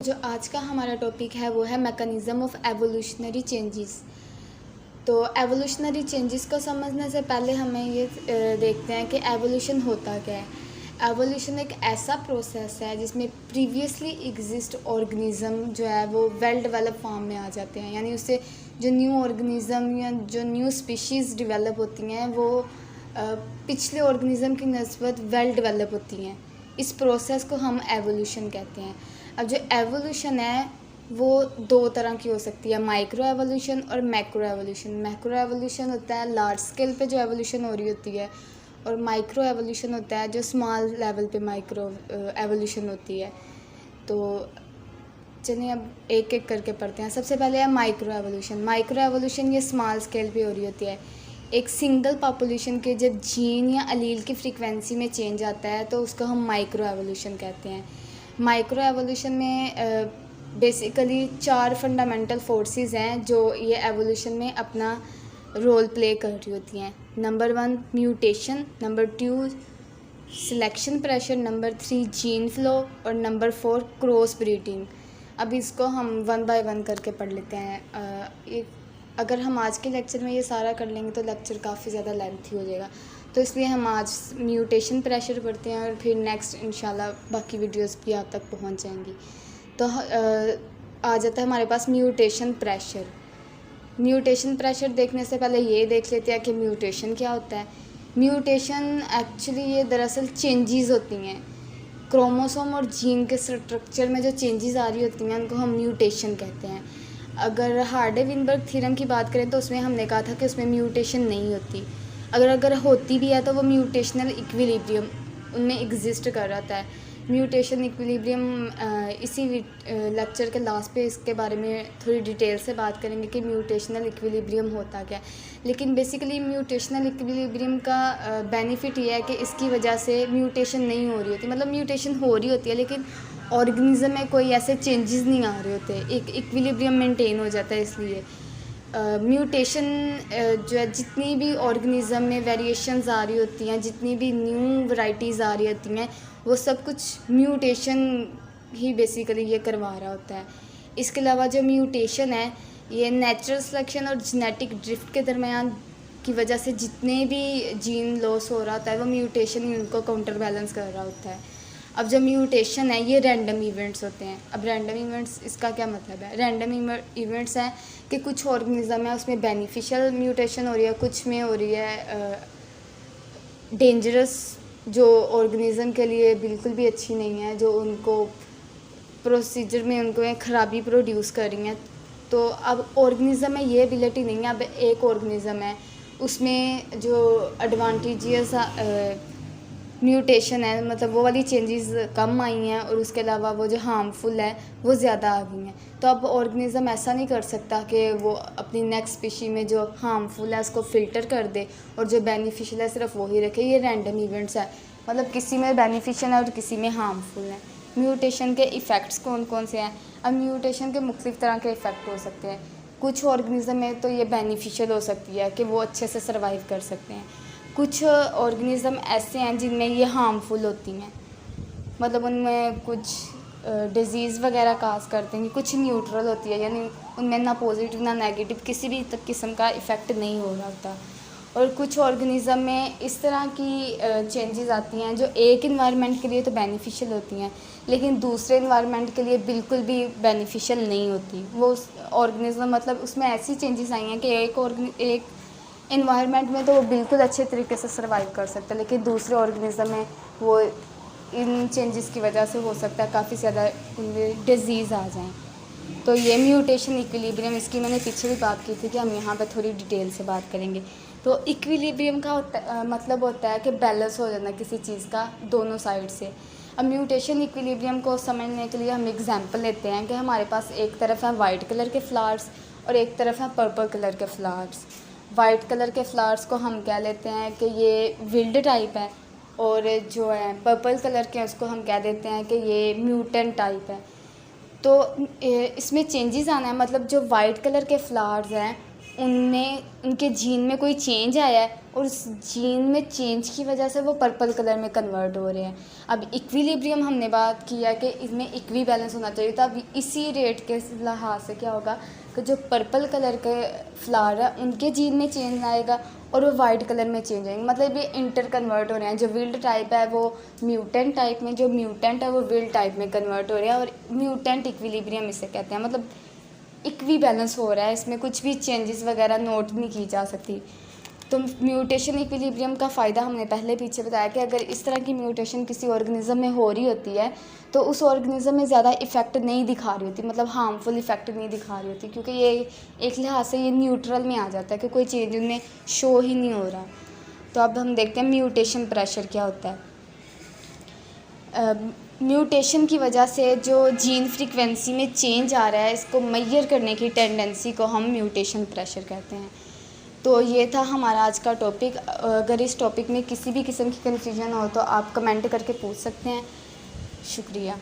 जो आज का हमारा टॉपिक है वो है मैकेनिज़्म ऑफ एवोल्यूशनरी चेंजेस। तो एवोल्यूशनरी चेंजेस को समझने से पहले हमें ये देखते हैं कि एवोल्यूशन होता क्या है। एवोल्यूशन एक ऐसा प्रोसेस है जिसमें प्रीवियसली एग्जिस्ट ऑर्गेनिज़म जो है वो वेल डेवलप फॉर्म में आ जाते हैं, यानी उससे जो न्यू ऑर्गेनिज़म या जो न्यू स्पीशीज़ डेवलप होती हैं वो पिछले ऑर्गेनिज़म की नस्बत वेल डेवलप होती हैं। इस प्रोसेस को हम एवोल्यूशन कहते हैं। अब जो एवोल्यूशन है वो दो तरह की हो सकती है, माइक्रो एवोल्यूशन और मैक्रो एवोल्यूशन। मैक्रो एवोल्यूशन होता है लार्ज स्केल पे जो एवोल्यूशन हो रही होती है, और माइक्रो एवोल्यूशन होता है जो स्मॉल लेवल पे माइक्रो एवोल्यूशन होती है। तो चलिए अब एक एक करके पढ़ते हैं। सबसे पहले है माइक्रो एवोल्यूशन। माइक्रो एवोल्यूशन ये स्मॉल स्केल पे हो रही होती है। एक सिंगल पॉपुलेशन के जब जीन या अलील की फ्रीक्वेंसी में चेंज आता है तो उसको हम माइक्रो एवोल्यूशन कहते हैं। माइक्रो एवोल्यूशन में बेसिकली 4 फंडामेंटल फोर्सेस हैं जो ये एवोल्यूशन में अपना रोल प्ले कर रही होती हैं। Number 1 mutation, number 2 selection pressure, number 3 gene flow और नंबर 4 क्रॉस ब्रीडिंग। अब इसको हम 1 बाय 1 करके पढ़ लेते हैं। अगर हम आज के लेक्चर में ये सारा कर लेंगे तो लेक्चर काफ़ी ज़्यादा लेंथी हो जाएगा, तो इसलिए हम आज म्यूटेशन प्रेशर पढ़ते हैं और फिर नेक्स्ट इंशाल्लाह बाकी वीडियोस भी आप तक पहुंच जाएंगी। तो आ जाता है हमारे पास म्यूटेशन प्रेशर। म्यूटेशन प्रेशर देखने से पहले ये देख लेते हैं कि म्यूटेशन क्या होता है। म्यूटेशन एक्चुअली ये दरअसल चेंजेस होती हैं क्रोमोसोम और जीन के स्ट्रक्चर में। जो चेंजेस आ रही होती हैं उनको हम म्यूटेशन कहते हैं। अगर हार्डे-विनबर्ग थ्योरम की बात करें तो उसमें हमने कहा था कि उसमें म्यूटेशन नहीं होती। अगर होती भी है तो वो म्यूटेशनल इक्विलिब्रियम उनमें एग्जिस्ट कर रहा है। म्यूटेशन इक्विलिब्रियम इसी लेक्चर के लास्ट पे इसके बारे में थोड़ी डिटेल से बात करेंगे कि म्यूटेशनल इक्विलिब्रियम होता क्या है। लेकिन बेसिकली म्यूटेशनल इक्विलिब्रियम का बेनिफिट ये है कि इसकी वजह से म्यूटेशन नहीं हो रही होती, मतलब म्यूटेशन हो रही होती है लेकिन ऑर्गेनिज्म में कोई ऐसे चेंजेस नहीं आ रहे होते, एक इक्विलिब्रियम मेंटेन हो जाता है। इसलिए म्यूटेशन जो है, जितनी भी ऑर्गेनिज्म में वेरिएशंस आ रही होती हैं, जितनी भी न्यू वैरायटीज़ आ रही होती हैं, वो सब कुछ म्यूटेशन ही बेसिकली ये करवा रहा होता है। इसके अलावा जो म्यूटेशन है ये नेचुरल सिलेक्शन और जेनेटिक ड्रिफ्ट के दरमियान की वजह से जितने भी जीन लॉस हो रहा होता है वो म्यूटेशन ही उनको काउंटर बैलेंस कर रहा होता है। अब जो म्यूटेशन है ये रैंडम इवेंट्स होते हैं। अब रैंडम इवेंट्स इसका क्या मतलब है? रैंडम इवेंट्स हैं कि कुछ ऑर्गेनिज्म है उसमें बेनिफिशियल म्यूटेशन हो रही है, कुछ में हो रही है डेंजरस, जो ऑर्गेनिज्म के लिए बिल्कुल भी अच्छी नहीं है, जो उनको प्रोसीजर में उनको एक ख़राबी प्रोड्यूस कर रही हैं। तो अब ऑर्गेनिज्म में ये एबिलिटी नहीं है। अब एक ऑर्गेनिज्म है उसमें जो एडवांटेजियस म्यूटेशन है, मतलब वो वाली चेंजेस कम आई हैं और उसके अलावा वो जो हार्मफुल है वो ज़्यादा आ गई हैं। तो अब ऑर्गेनिज्म ऐसा नहीं कर सकता कि वो अपनी नेक्स्ट स्पीशी में जो हार्मफुल है उसको फ़िल्टर कर दे और जो बेनिफिशियल है सिर्फ वही रखे। ये रैंडम इवेंट्स है, मतलब किसी में बेनिफिशियल है और किसी में हार्मफुल है। म्यूटेशन के इफ़ेक्ट्स कौन कौन से हैं? अब म्यूटेशन के मुख्तलिफ़ तरह के इफ़ेक्ट हो सकते हैं। कुछ ऑर्गेनिज्म में तो ये बेनिफिशियल हो सकती है कि वो अच्छे से सर्वाइव कर सकते हैं। कुछ ऑर्गेनिज्म ऐसे हैं जिनमें ये हार्मफुल होती हैं, मतलब उनमें कुछ डिजीज़ वगैरह काज करते हैं। कुछ न्यूट्रल होती है, यानी उनमें ना पॉजिटिव ना नेगेटिव किसी भी किस्म का इफ़ेक्ट नहीं हो रहा होता। और कुछ ऑर्गेनिज्म में इस तरह की चेंजेस आती हैं जो एक इन्वायरमेंट के लिए तो बेनिफिशियल होती हैं लेकिन दूसरे इन्वायरमेंट के लिए बिल्कुल भी बेनिफिशियल नहीं होती। वो ऑर्गेनिज्म, मतलब उसमें ऐसी चेंजेस आई हैं कि एक इन्वायरमेंट में तो वो बिल्कुल अच्छे तरीके से सर्वाइव कर सकता है, लेकिन दूसरे ऑर्गेनिज्म में वो इन चेंजेस की वजह से हो सकता है काफ़ी ज़्यादा उनमें डिजीज़ आ जाएं। तो ये म्यूटेशन इक्विलिब्रियम, इसकी मैंने पीछे भी बात की थी कि हम यहाँ पे थोड़ी डिटेल से बात करेंगे। तो इक्विलिब्रियम का मतलब होता है कि बैलेंस हो जाना किसी चीज़ का दोनों साइड से। अब म्यूटेशन इक्विलिब्रियम को समझने के लिए हम एग्जांपल लेते हैं कि हमारे पास एक तरफ है वाइट कलर के फ्लावर्स और एक तरफ है पर्पल कलर के फ्लावर्स। वाइट कलर के फ्लावर्स को हम कह लेते हैं कि ये विल्ड टाइप है, और जो है पर्पल कलर के उसको हम कह देते हैं कि ये म्यूटेंट टाइप है। तो इसमें चेंजेस आना है, मतलब जो वाइट कलर के फ्लावर्स हैं उनमें उनके जीन में कोई चेंज आया है और उस जीन में चेंज की वजह से वो पर्पल कलर में कन्वर्ट हो रहे हैं। अब इक्विलिब्रियम हमने बात किया कि इसमें इक्वी बैलेंस होना चाहिए, तो अब इसी रेट के लिहाज से क्या होगा कि जो पर्पल कलर के फ्लावर है उनके जीन में चेंज आएगा और वो वाइट कलर में चेंज आएंगे, मतलब ये इंटर कन्वर्ट हो रहे हैं। जो विल्ड टाइप है वो म्यूटेंट टाइप में, जो म्यूटेंट है वो विल्ड टाइप में कन्वर्ट हो रहे हैं, और म्यूटेंट इक्विलिब्रियम इसे कहते हैं। मतलब इक्वी बैलेंस हो रहा है, इसमें कुछ भी चेंजेस वगैरह नोट नहीं की जा सकती। तो म्यूटेशन इक्विलिब्रियम का फ़ायदा हमने पहले पीछे बताया कि अगर इस तरह की म्यूटेशन किसी ऑर्गेनिज्म में हो रही होती है तो उस ऑर्गेनिज्म में ज़्यादा इफ़ेक्ट नहीं दिखा रही होती, मतलब हार्मफुल इफ़ेक्ट नहीं दिखा रही होती, क्योंकि ये एक लिहाज से ये न्यूट्रल में आ जाता है कि कोई चेंज उनमें शो ही नहीं हो रहा। तो अब हम देखते हैं म्यूटेशन प्रेशर क्या होता है। म्यूटेशन की वजह से जो जीन फ्रीक्वेंसी में चेंज आ रहा है, इसको मेजर करने की टेंडेंसी को हम म्यूटेशन प्रेशर कहते हैं। तो ये था हमारा आज का टॉपिक। अगर इस टॉपिक में किसी भी किस्म की कन्फ्यूजन हो तो आप कमेंट करके पूछ सकते हैं। शुक्रिया।